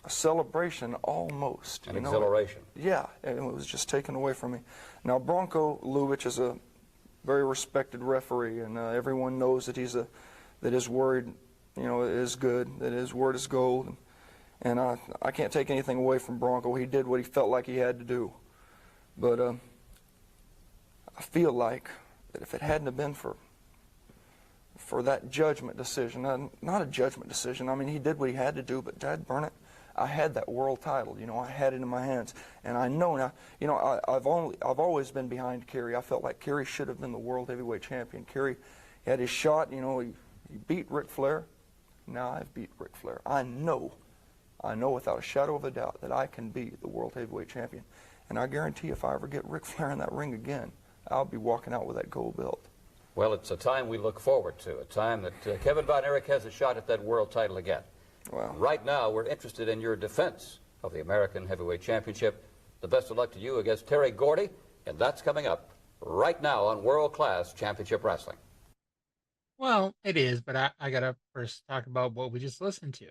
celebration, almost. An exhilaration. Yeah, and it was just taken away from me. Now, Bronco Lubitsch is a very respected referee, and everyone knows that that his word, you know, is good, that his word is gold. And I can't take anything away from Bronco. He did what he felt like he had to do. But I feel like that if it hadn't have been for that judgment decision, not a judgment decision, I mean, he did what he had to do, but Dad Burnett, I had that world title, you know, I had it in my hands. And I know now, you know, I've always been behind Kerry. I felt like Kerry should have been the World Heavyweight Champion. Kerry had his shot, you know, he beat Ric Flair. Now I've beat Ric Flair. I know without a shadow of a doubt that I can be the World Heavyweight Champion. And I guarantee if I ever get Ric Flair in that ring again, I'll be walking out with that gold belt. Well, it's a time we look forward to, a time that Kevin Von Erich has a shot at that world title again. Well, right now, we're interested in your defense of the American Heavyweight Championship. The best of luck to you against Terry Gordy, and that's coming up right now on World Class Championship Wrestling. Well, it is, but I got to first talk about what we just listened to.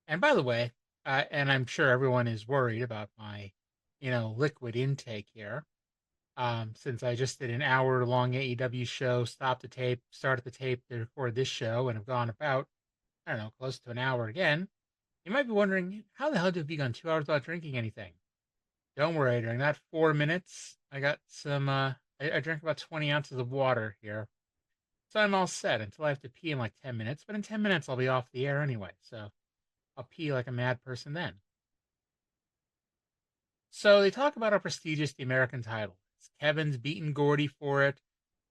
And by the way, and I'm sure everyone is worried about my, you know, liquid intake here. Since I just did an hour-long AEW show, stopped the tape, started the tape to record this show, and have gone about, I don't know, close to an hour again, you might be wondering, how the hell have you gone 2 hours without drinking anything? Don't worry, during that 4 minutes, I got some, I drank about 20 ounces of water here. So I'm all set until I have to pee in like 10 minutes, but in 10 minutes I'll be off the air anyway, so I'll pee like a mad person then. So they talk about how prestigious the American title is. Kevin's beaten Gordy for it,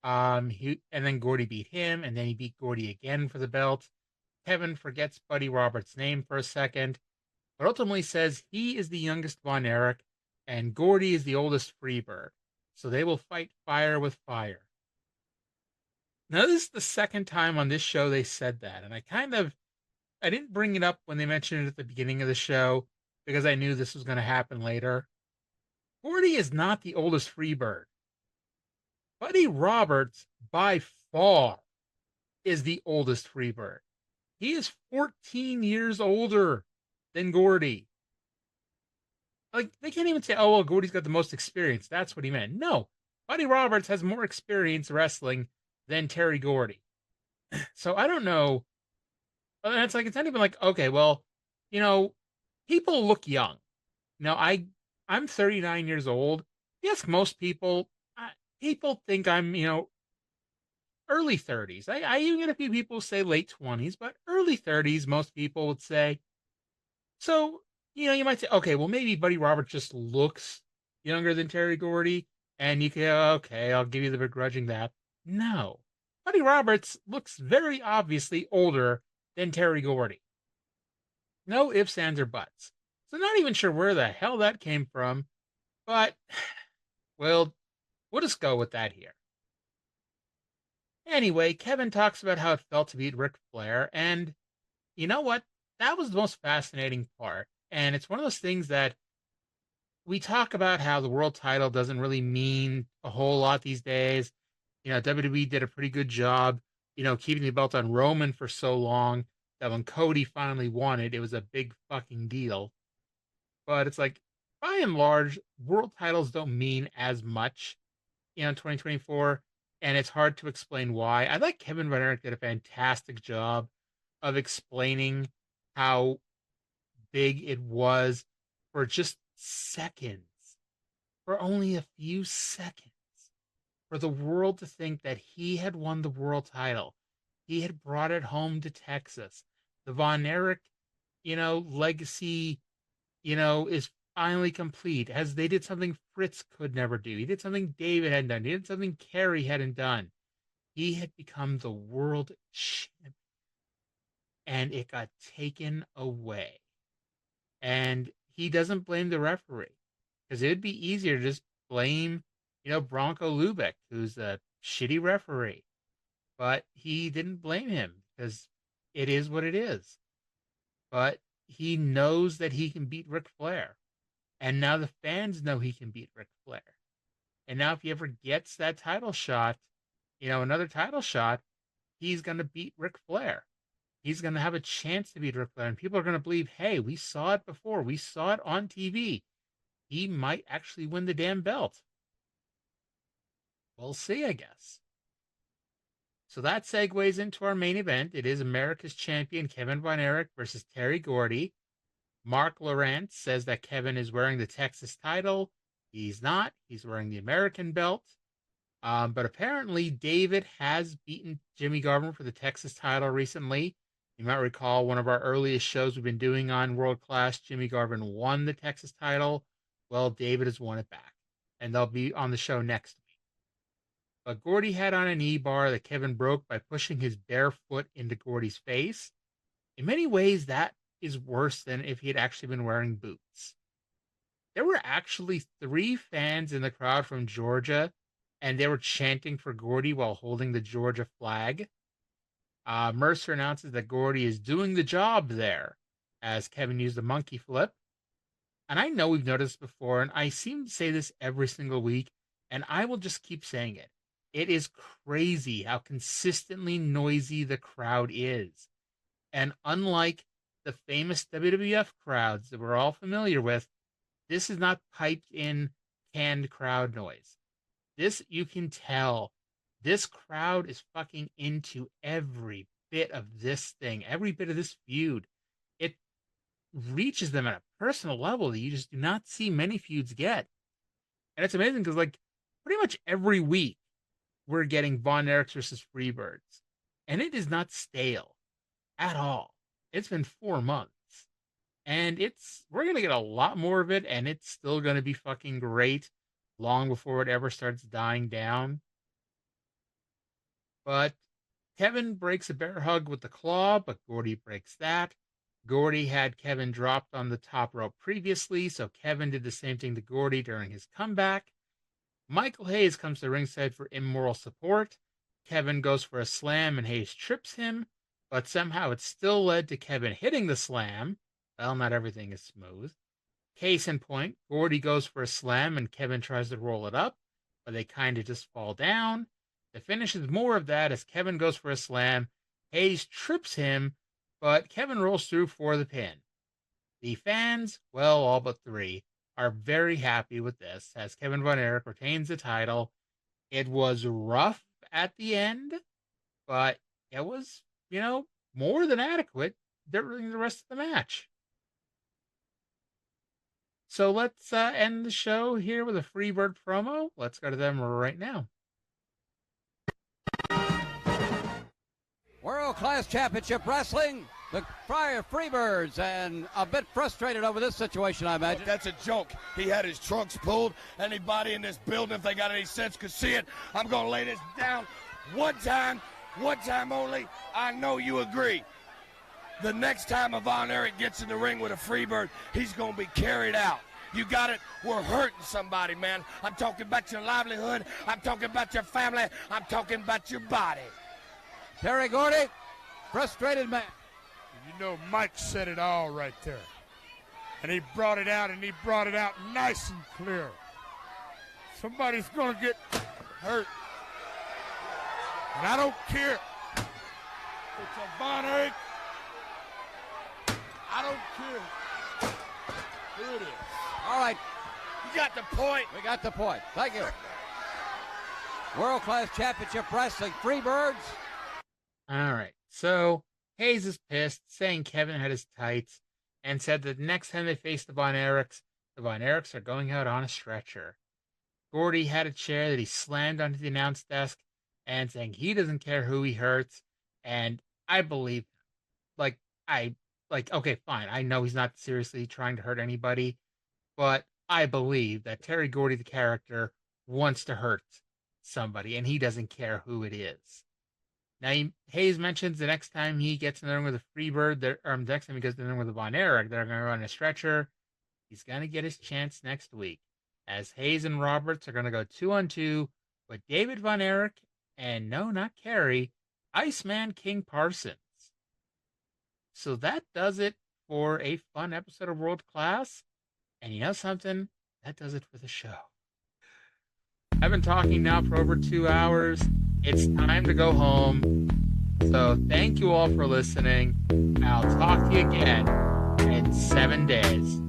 and then Gordy beat him, and then he beat Gordy again for the belt. Kevin forgets Buddy Roberts' name for a second, but ultimately says he is the youngest Von Erich, and Gordy is the oldest Freebird. So they will fight fire with fire. Now, this is the second time on this show they said that, and I didn't bring it up when they mentioned it at the beginning of the show, because I knew this was going to happen later. Gordy is not the oldest Freebird. Buddy Roberts, by far, is the oldest Freebird. He is 14 years older than Gordy. Like, they can't even say, oh, well, Gordy's got the most experience. That's what he meant. No, Buddy Roberts has more experience wrestling than Terry Gordy. So I don't know. And it's like, it's not even like, okay, well, you know, people look young. I'm 39 years old. Yes, most people, people think I'm, early 30s. I even get a few people say late 20s, but early 30s, most people would say. So, you might say, okay, well, maybe Buddy Roberts just looks younger than Terry Gordy, and you can, okay, I'll give you the begrudging that. No. Buddy Roberts looks very obviously older than Terry Gordy. No ifs, ands, or buts. So, not even sure where the hell that came from, but, well, we'll just go with that here. Anyway, Kevin talks about how it felt to beat Ric Flair, and you know what? That was the most fascinating part. And it's one of those things that we talk about how the world title doesn't really mean a whole lot these days. WWE did a pretty good job, keeping the belt on Roman for so long that when Cody finally won it, it was a big fucking deal. But it's like, by and large, world titles don't mean as much, in 2024. And it's hard to explain why. I like Kevin Von Erich did a fantastic job of explaining how big it was for just seconds, for only a few seconds, for the world to think that he had won the world title. He had brought it home to Texas. The Von Erich, legacy, is finally complete, as they did something Fritz could never do. He did something David hadn't done. He did something Kerry hadn't done. He had become the world champion. And it got taken away. And he doesn't blame the referee, because it'd be easier to just blame, Bronco Lubick, who's a shitty referee. But he didn't blame him, because it is what it is. But he knows that he can beat Ric Flair. And now the fans know he can beat Ric Flair. And now if he ever gets that title shot, another title shot, he's going to beat Ric Flair. He's going to have a chance to beat Ric Flair. And people are going to believe, hey, we saw it before. We saw it on TV. He might actually win the damn belt. We'll see, I guess. So that segues into our main event. It is America's champion Kevin Von Erich versus Terry Gordy. Mark Lawrence says that Kevin is wearing the Texas title. He's not. He's wearing the American belt. But apparently David has beaten Jimmy Garvin for the Texas title recently. You might recall one of our earliest shows we've been doing on World Class, Jimmy Garvin won the Texas title. Well, David has won it back. And they'll be on the show next week. But Gordy had on a knee bar that Kevin broke by pushing his bare foot into Gordy's face. In many ways, that is worse than if he had actually been wearing boots. There were actually 3 fans in the crowd from Georgia, and they were chanting for Gordy while holding the Georgia flag. Mercer announces that Gordy is doing the job there, as Kevin used the monkey flip. And I know we've noticed before, and I seem to say this every single week, and I will just keep saying it. It is crazy how consistently noisy the crowd is. And unlike the famous WWF crowds that we're all familiar with, this is not piped in canned crowd noise. This, you can tell, this crowd is fucking into every bit of this thing, every bit of this feud. It reaches them at a personal level that you just do not see many feuds get. And it's amazing because, pretty much every week we're getting Von Erich versus Freebirds. And it is not stale at all. It's been 4 months. And we're going to get a lot more of it, and it's still going to be fucking great long before it ever starts dying down. But Kevin breaks a bear hug with the claw, but Gordy breaks that. Gordy had Kevin dropped on the top rope previously, so Kevin did the same thing to Gordy during his comeback. Michael Hayes comes to ringside for immoral support. Kevin goes for a slam and Hayes trips him, but somehow it still led to Kevin hitting the slam. Well, not everything is smooth. Case in point, Gordy goes for a slam and Kevin tries to roll it up, but they kind of just fall down. The finish is more of that as Kevin goes for a slam. Hayes trips him, but Kevin rolls through for the pin. The fans, well, all but 3, are very happy with this as Kevin Von Erich retains the title. It was rough at the end, but it was, more than adequate during the rest of the match. So let's end the show here with a Freebird promo. Let's go to them right now. World Class Championship Wrestling, the Freebirds, and a bit frustrated over this situation, I imagine. That's a joke. He had his trunks pulled. Anybody in this building, if they got any sense, could see it. I'm going to lay this down one time only. I know you agree. The next time Von Erich gets in the ring with a Freebird, he's going to be carried out. You got it? We're hurting somebody, man. I'm talking about your livelihood. I'm talking about your family. I'm talking about your body. Terry Gordy, frustrated man. Mike said it all right there. And he brought it out, nice and clear. Somebody's going to get hurt. And I don't care. It's a Von Erich. I don't care who it is. All right. You got the point. We got the point. Thank you. World Class Championship Wrestling, Freebirds. All right. So Hayes is pissed, saying Kevin had his tights, and said that next time they face the Von Erichs are going out on a stretcher. Gordy had a chair that he slammed onto the announce desk, and saying he doesn't care who he hurts, and I believe him. Okay, fine. I know he's not seriously trying to hurt anybody, but I believe that Terry Gordy, the character, wants to hurt somebody, and he doesn't care who it is. Now, Hayes mentions the next time he gets in the ring with a Freebird, the next time he gets in the ring with a Von Erich, they're going to run a stretcher. He's going to get his chance next week, as Hayes and Roberts are going to go 2-on-2 with David Von Erich and, no, not Kerry, Iceman King Parsons. So that does it for a fun episode of World Class. And you know something? That does it for the show. I've been talking now for over 2 hours. It's time to go home. So thank you all for listening. I'll talk to you again in 7 days.